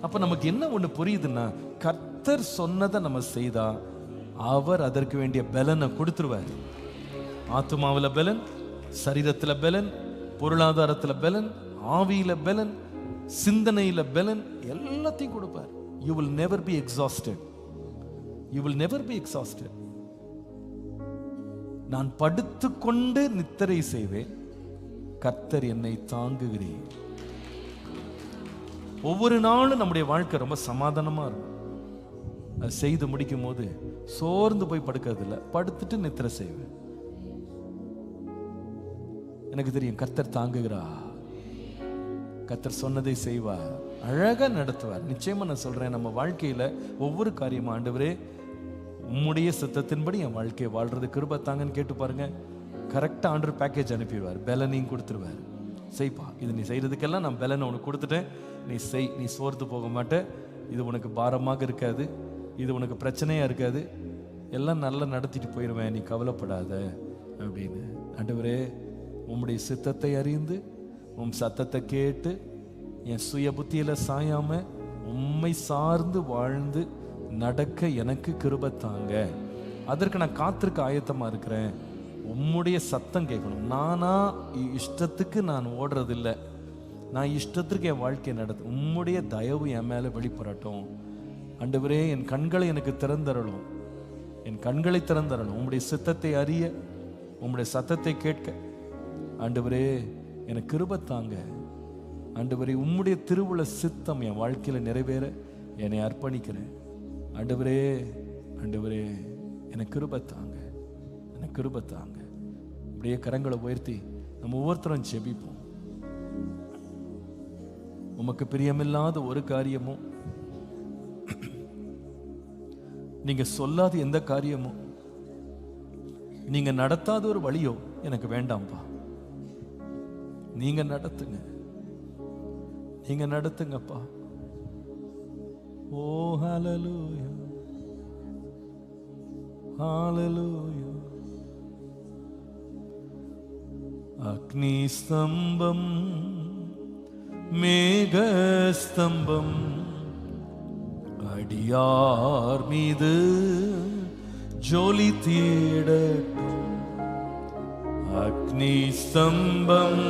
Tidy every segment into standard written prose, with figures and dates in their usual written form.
அப்ப நமக்கு என்ன ஒண்ணு புரியுதுன்னா, கர்த்தர் சொன்னதை நம்ம செய்தா அவர் அதற்கு வேண்டிய பலனை கொடுத்துருவார். ஆத்துமாவில் பலன், சரீரத்துல பலன், பொருளாதாரத்துல பலன், ஆவியில பலன், சிந்தனையில பலன், எல்லாத்தையும் கொடுப்பார். You will never be exhausted. You will never be exhausted. நான் படுத்துக்கொண்டு நித்திரை செய்வேன், கர்த்தர் என்னை தாங்குகிறேன். ஒவ்வொரு நாளும் நம்முடைய வாழ்க்கை ரொம்ப சமாதானமா இருக்கும். அது செய்து முடிக்கும் போது சோர்ந்து போய் படுக்கிறது இல்லை, படுத்துட்டு நித்திரை செய்வேன். எனக்கு தெரியும் கர்த்தர் தாங்குகிறா, கர்த்தர் சொன்னதை செய்வார், அழகா நடத்துவார். நிச்சயமா நான் சொல்றேன், நம்ம வாழ்க்கையில ஒவ்வொரு காரியமா ஆண்டவரே உம்முடைய சித்தத்தின்படி என் வாழ்க்கையை வாழ்றது கிருபை தாங்கன்னு கேட்டு பாருங்க. கரெக்டா ஆண்டவர் பேக்கேஜ் அனுப்பிடுவார், பலனையும் கொடுத்துருவார். செய்ப்பா, இது நீ செய்யறதுக்கெல்லாம் நான் பலனை உனக்கு கொடுத்துட்டேன், நீ செய், நீ சோர்ந்து போக மாட்ட, இது உனக்கு பாரமாக இருக்காது, இது உனக்கு பிரச்சனையா இருக்காது, எல்லாம் நல்லா நடத்திட்டு போயிடுவேன், நீ கவலைப்படாத அப்படின்னு. ஆண்டவரே உம்முடைய சித்தத்தை அறிந்து உம் சத்தத்தை கேட்டு என் சுய புத்தியில சாயாம உம்மை சார்ந்து வாழ்ந்து நடக்க எனக்கு கிருபை தாங்க. அதற்கு நான் காத்திருக்க ஆயத்தமா இருக்கிறேன். உம்முடைய சத்தம் கேட்கணும். நானா இஷ்டத்துக்கு நான் ஓடுறதில்லை, நான் இஷ்டத்திற்கு என் வாழ்க்கையை நடத்து. உம்முடைய தயவு என் மேல வெளிப்படட்டும். ஆண்டவரே என் கண்களை எனக்கு திறந்தரணும், என் கண்களை திறந்தரணும். உம்முடைய சித்தத்தை அறிய, உம்முடைய சத்தத்தை கேட்க ஆண்டவரே எனக்கு கிருபை தாங்க. ஆண்டவரே உம்முடைய திருவுள சித்தம் என் வாழ்க்கையில நிறைவேற என்னை அர்ப்பணிக்கிறேன். ஆண்டவரே ஆண்டவரே எனக்கு கிருபை தாங்க, எனக்கு கிருபை தாங்க. அப்படியே கரங்களை உயர்த்தி நம்ம ஒவ்வொருத்தரும் ஜெபிப்போம். உமக்கு பிரியமில்லாத ஒரு காரியமும், நீங்க சொல்லாத எந்த காரியமும், நீங்க நடத்தாத ஒரு வழியோ எனக்கு வேண்டாம்ப்பா. நீங்க நடத்துங்க, நீங்க நடத்துங்கப்பா. ஓ ஹல்லேலூயா, ஹல்லேலூயா. அக்னி ஸ்தம்பம், மேகஸ்தம்பம் அடியார் மீது ஜொலி தீடட்டும். அக்னி ஸ்தம்பம்,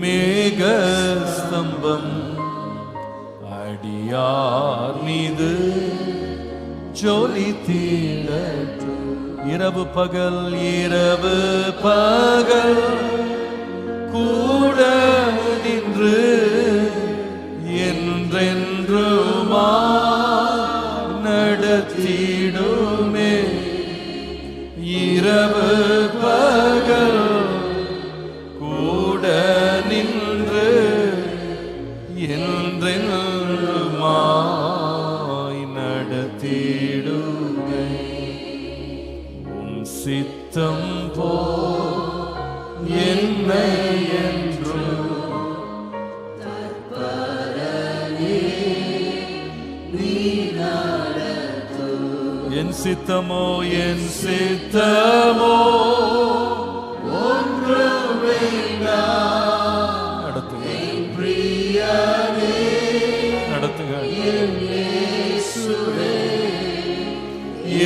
மேகஸ்தம்பம் அடியார் மீது ஜொலி தீடட்டும். இரவு பகல், இரவு பகல் கூட நின்று என்றென்றுமா நடத்திடுமே. இரவு பகல் கூட நின்று என்றென்றுமாய் நடத்திடுமே. உம் சித்தம் போ என்னை என்று என் சித்தமோ, என் சித்தமோ ஒன்று நடத்துங்க, நடத்துங்க.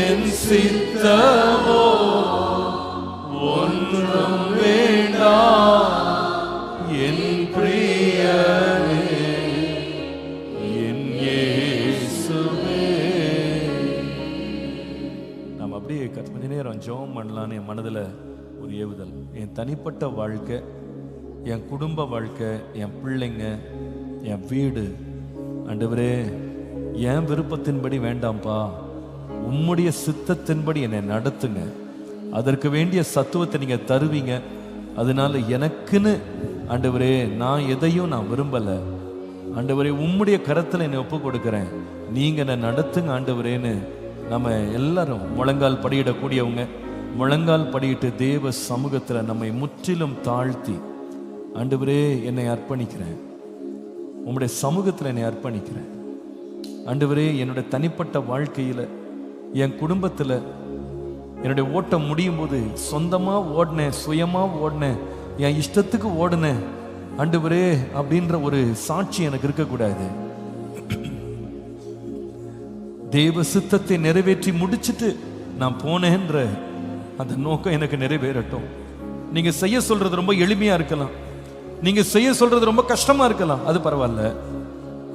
என் சித்தமோ ஒன்றும் வேண்டாம் என் பிரியனே, என் இயேசுவே. நாம் அப்படியே கொஞ்ச நேரம் ஜெபம் பண்ணலான்னு என் மனதில் ஒரு ஏவுதல். என் தனிப்பட்ட வாழ்க்கை, என் குடும்ப வாழ்க்கை, என் பிள்ளைங்க, என் வீடு, ஆண்டவரே என் விருப்பத்தின்படி வேண்டாம்ப்பா, உம்முடைய சித்தத்தின்படி என்னை நடத்துங்க. அதற்கு வேண்டிய சத்துவத்தை நீங்க தருவீங்க. அதனால எனக்குன்னு ஆண்டவரே நான் எதையும் நான் விரும்பல. ஆண்டவரே உம்முடைய கரத்துல என்னை ஒப்பு கொடுக்கிறேன், நீங்க என்னை நடத்துங்க ஆண்டவரேன்னு நம்ம எல்லாரும் முழங்கால் படியிடக்கூடியவங்க முழங்கால் படியிட்டு தேவ சமூகத்துல நம்மை முற்றிலும் தாழ்த்தி, ஆண்டவரே என்னை அர்ப்பணிக்கிறேன், உம்முடைய சமூகத்துல என்னை அர்ப்பணிக்கிறேன். ஆண்டவரே என்னுடைய தனிப்பட்ட வாழ்க்கையில, என் குடும்பத்துல என்னுடைய ஓட்டம் முடியும் போது சொந்தமா ஓடினேன், சுயமா ஓடினேன், என் இஷ்டத்துக்கு ஓடினேன் ஆண்டவரே அப்படின்ற ஒரு சாட்சி எனக்கு இருக்கக்கூடாது. தேவ சித்தத்தை நிறைவேற்றி முடிச்சிட்டு நான் போனேன்ற அந்த நோக்கம் எனக்கு நிறைவேறட்டும். நீங்க செய்ய சொல்றது ரொம்ப எளிமையா இருக்கலாம், நீங்க செய்ய சொல்றது ரொம்ப கஷ்டமா இருக்கலாம், அது பரவாயில்ல.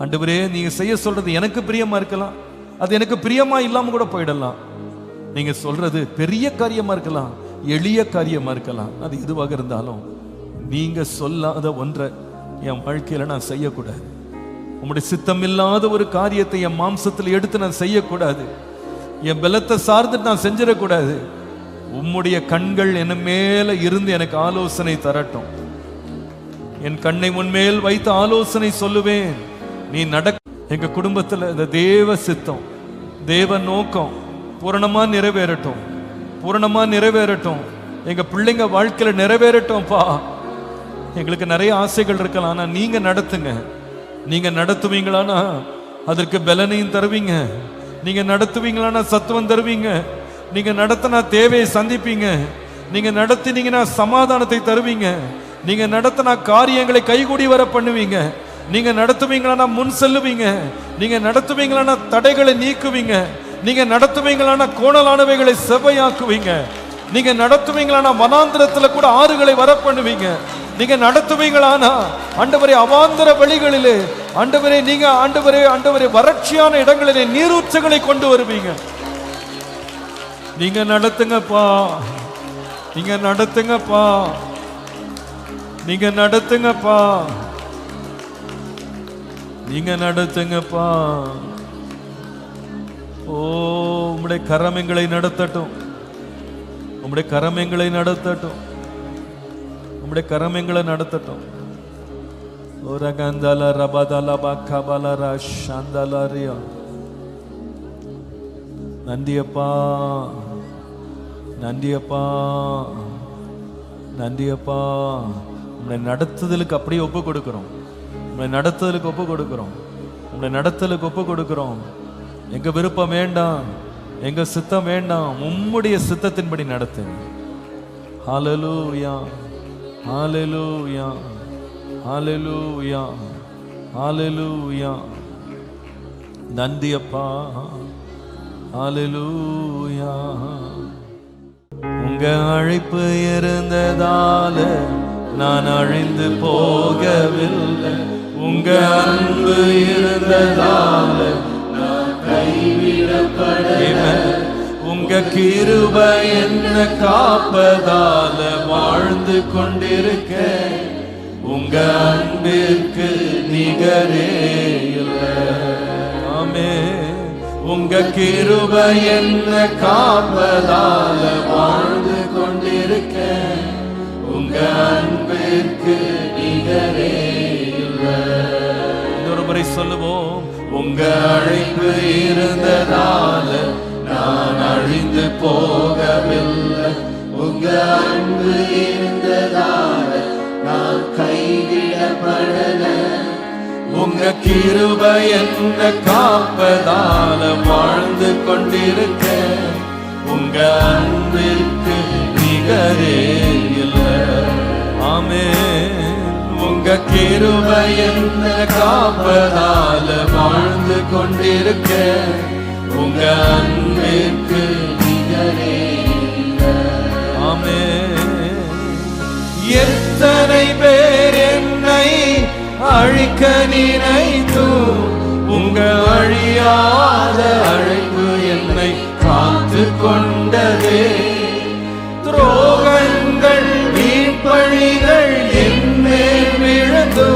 ஆண்டவரே நீங்க செய்ய சொல்றது எனக்கு பிரியமா இருக்கலாம், அது எனக்கு பிரியமா இல்லாம கூட போயிடலாம். நீங்க சொல்றது பெரிய காரியமா இருக்கலாம், எளிய காரியமா இருக்கலாம். அது எதுவாக இருந்தாலும் நீங்க சொல்லாத ஒன்றை என் வாழ்க்கையில நான் செய்யக்கூடாது. உங்களுடைய சித்தம் இல்லாத ஒரு காரியத்தை என் மாம்சத்தில் எடுத்து நான் செய்யக்கூடாது. என் பலத்தை சார்ந்துட்டு நான் செஞ்சிடக்கூடாது. உம்முடைய கண்கள் என் மேல இருந்து எனக்கு ஆலோசனை தரட்டும். என் கண்ணை உன்மேல் வைத்து ஆலோசனை சொல்லுவேன். நீ நடக்க எங்க குடும்பத்தில் இந்த தேவ சித்தம், தேவ நோக்கம் பூரணமா நிறைவேறட்டும், பூரணமா நிறைவேறட்டும். எங்க பிள்ளைங்க வாழ்க்கையில நிறைவேறட்டும்பா. எங்களுக்கு நிறைய ஆசைகள் இருக்கலாம், ஆனா நீங்க நடத்துங்க. நீங்க நடத்துவீங்களானா அதற்கு பலனையும் தருவீங்க. நீங்க நடத்துவீங்களானா சத்துவம் தருவீங்க. நீங்க நடத்தினா தேவையை சந்திப்பீங்க. நீங்க நடத்தினீங்கன்னா சமாதானத்தை தருவீங்க. நீங்க நடத்தினா காரியங்களை கைகூடி வர பண்ணுவீங்க. நீங்க நடத்துவீங்களானா முன் செல்லுவீங்க. நீங்க நடத்துவீங்களானா தடைகளை நீக்குவீங்க. நீங்க நடத்துவீங்களானா கோணலானவைகளை செவ்வையாக்குவீங்க. நீங்க நடத்துவீங்களானா வனாந்திரத்துல கூட ஆறுகளை வர பண்ணுவீங்க. நீங்க நடத்துவீங்களானா ஆண்டவரே அவாந்தர வழிகளிலே ஆண்டவரே நீங்க ஆண்டவரே வறட்சியான இடங்களிலே நீரூற்றுகளை கொண்டு வருவீங்க. நீங்க நடத்துங்கப்பா, நீங்க நடத்துங்கப்பா, நீங்க நடத்துங்கப்பா, நீங்க நடத்துங்கப்பா. ஓ உம்முடைய கரம் எங்களை நடத்தட்டும், உம்முடைய கரம் எங்களை நடத்தட்டும், உம்முடைய கரம் எங்களை நடத்தட்டும். ஒரு கந்தல ரபதல பக்கபல ஷந்தலரியா. நந்தியப்பா, நந்தியப்பா, நந்தியப்பா. உம்முடைய நடத்துதலுக்கு அப்படியே ஒப்பு கொடுக்கிறோம், உம்முடைய நடத்துதலுக்கு ஒப்பு கொடுக்கிறோம், உம்முடைய நடத்துதலுக்கு ஒப்பு கொடுக்கிறோம். எங்க விருப்பம் வேண்டாம், எங்க சித்தம் வேண்டாம், உம்முடைய சித்தத்தின்படி நடத்து. ஹல்லேலூயா, ஹல்லேலூயா, ஹல்லேலூயா, ஹல்லேலூயா. நந்தியப்பா, ஹல்லேலூயா. உங்க அழைப்பு இருந்ததால நான் அழிந்து போகவில்லை. உங்க அன்பு இருந்ததால நான் கைவிடப்படவில்லை. உங்க கிருபை என்ன காப்பதால வாழ்ந்து கொண்டிருக்க. உங்க அன்பிற்கு நிகரே இல்லை. ஆமென். உங்க கிருபை என்ன காப்பதால வாழ்ந்து கொண்டிருக்க. உங்க அன்பிற்கு நிகரே இல்லை. இன்னொரு முறை சொல்லுவோம். உங்க அழைப்பு இருந்ததால நான் அழிந்து போகவில்லை. உங்க அன்பு இருந்ததால நான் கைவிடப்படல. உங்க கிருபை என்ன காப்பதால வாழ்ந்து கொண்டிருக்க. உங்க அன்பிற்கு நிகரே இல்லை. ஆமென். உங்க கிருபை என்ன காப்பதால வாழ்ந்து கொண்டிருக்க. உங்க அன்பிற்கு நிகரே இல்லை. ஆமென். எத்தனை பேர் என்னை அழிக்க நினைத்து உங்க அழியாத அழைப்பு என்னை காத்து கொண்டதே. துரோகங்கள் வீழ்பழிகள் என்னேல் விழுந்து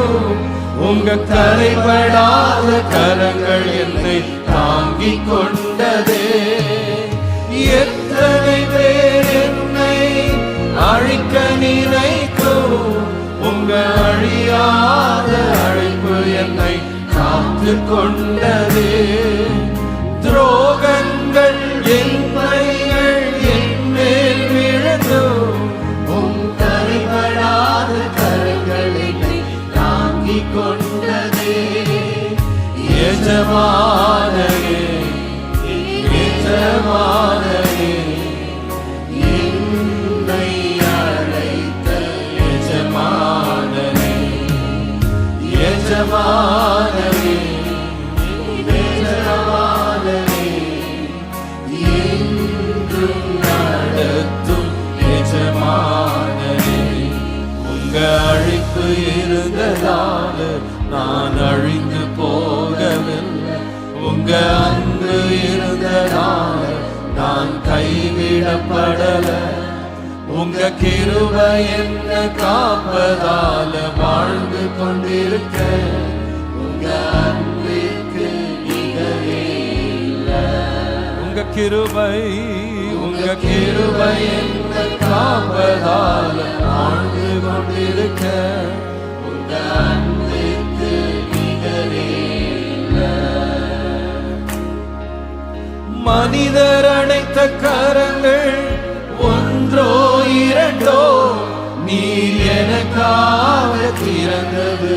உங்க கரைபடாத கரங்கள் என்னை தாங்கிக் கொண்டதே. எத்தனை பேர் என்னை அழிக்க நினைக்கும் உங்க அழியாத அழைப்பு என்னை காத்து கொண்டதே. துரோகங்கள் என்மைகள் என் மேல் விழுந்து உம் கரைபடாத கரங்கள் என்னை தாங்கிக் கொண்டதே. எஜமானனே, எஜமானனே, என்னை அழைத்த எஜமானனே, எஜமானனே, எஜமானனே, இருந்ததால நான் அழிந்து போகவில்லை. உங்க அன்பு இருந்ததால நான் கைவிடப்படல. உங்க கிருபை என்ன காப்பதால வாழ்ந்து கொண்டிருக்க. உங்க அன்பிற்கு நிகரே இல்லை. உங்க கிருபை என்ன காப்பதால வாழ்ந்து கொண்டிருக்க. உங்க அன்பிற்கு நிகரே இல்லை. மனிதர் அணைத்த கரங்கள் ஒன்றோ இரண்டோ நீர் எனக்காக திறந்தது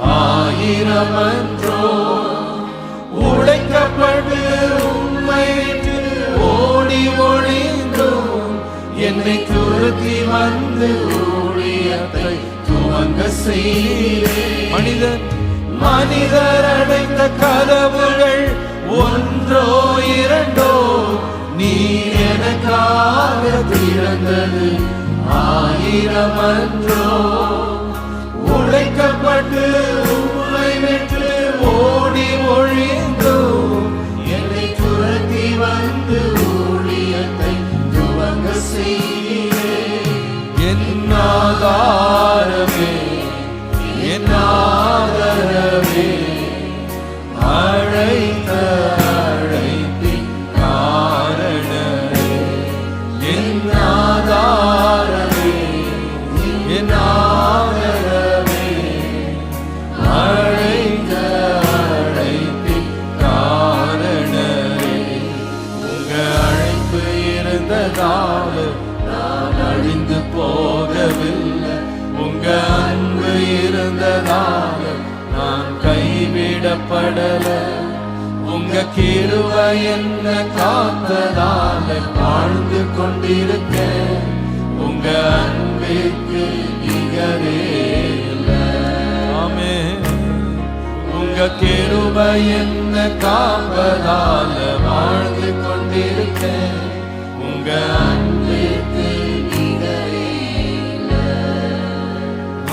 1000 அன்றோ. உடைக்கப்பட்டு உம்மை ஓடி ஒளிந்தோம். என்னை துரத்தி வந்து ஊழியத்தை துவங்க செய்தே. மனிதர் அடைந்த கதவுகள் ஒன்றோ இரண்டோ நீர் எனக்காக திறந்தது 1000 அன்றோ. உடைக்கப்பட்டு உம்மை விட்டு ஓடி ஒழிந்தோம். என்னை துரத்தி வந்து ஊழியத்தை துவங்க செய்தே. என் ஆதாரமே, என் ஆதரவே, அழைத்த அழைப்பின் காரணமே. என் ஆதாரமே, என் ஆதரவே, அழைத்த அழைப்பின் காரணமே. உங்க அழைப்பு இருந்ததால நான் அழிந்து போகவில்லை. உங்க அன்பு இருந்ததால நான் கைவிடப்படல. உங்க கிருபை என்ன காத்ததால வாழ்ந்து கொண்டிருக்க. உங்க அன்பிற்கு நிகரே இல்லை. ஆமென். உங்க கிருபை என்ன காப்பதால வாழ்ந்து கொண்டிருக்க. உங்க அன்பிற்கு நிகரே இல்லை.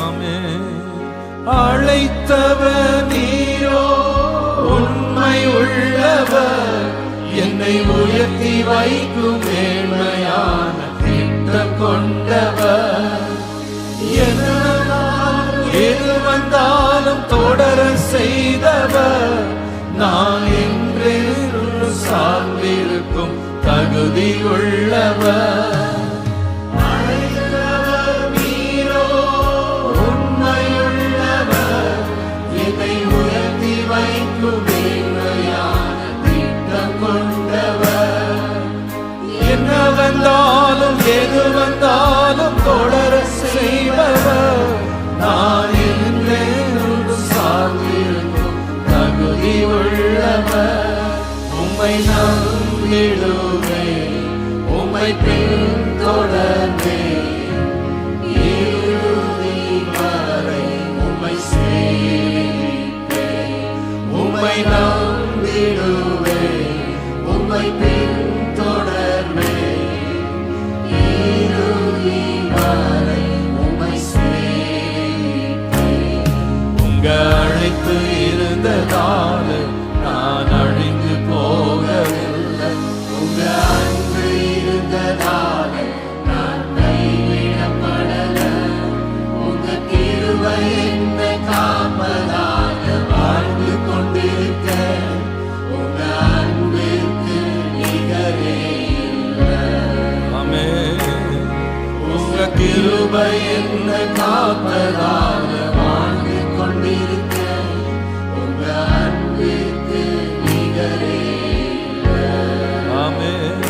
ஆமென். அழைத்தவர் நீரோ உண்மை உள்ளவர். என்னை உயர்த்தி வைக்கும் மேன்மையான திட்டம் கொண்டவர். எது வந்தாலும் தொடர செய்தவர். நான் என்றே சார்ந்திருக்கும் தகுதி உள்ளவர். என்ன வந்தாலும் எது வந்தாலும் தொடர செய்பவர். நான் என்றும் சார்ந்திருக்கும் தகுதி உள்ளவர். உம்மை நம்பிடுவே, உம்மை பின்தொடர்வே. இறுதி வரை உம்மை சேவிப்பே. உம்மை நம்பிடுவே, உம்மை பின்தொடர்வே. இறுதி வரை உம்மை சேவிப்பே. உங்க அழைப்பு இருந்ததால நான் அழிந்து போகவில்லை. உங்க அன்பு இருந்ததால நான் கைவிடப்படல. உங்க கிருபை என்னை காப்பதாக வாழ்ந்து கொண்டிருக்க. உங்க அன்பிற்கு நிகரே இல்லை. ஆமென். உங்க கிருபை என்னை காப்பதாக வாழ்ந்து கொண்டிருக்க. உங்க அன்பிற்கு நிகரே இல்லை. ஆமென்.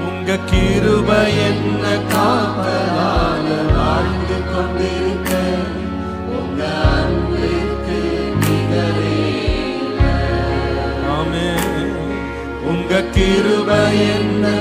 உங்க கிருபை என்னை காப்பதாக வாழ்ந்து கொண்டிருக்க. உங்க அன்பிற்கு நிகரே இல்லை. ஆமென். உங்க கிருபை என்னை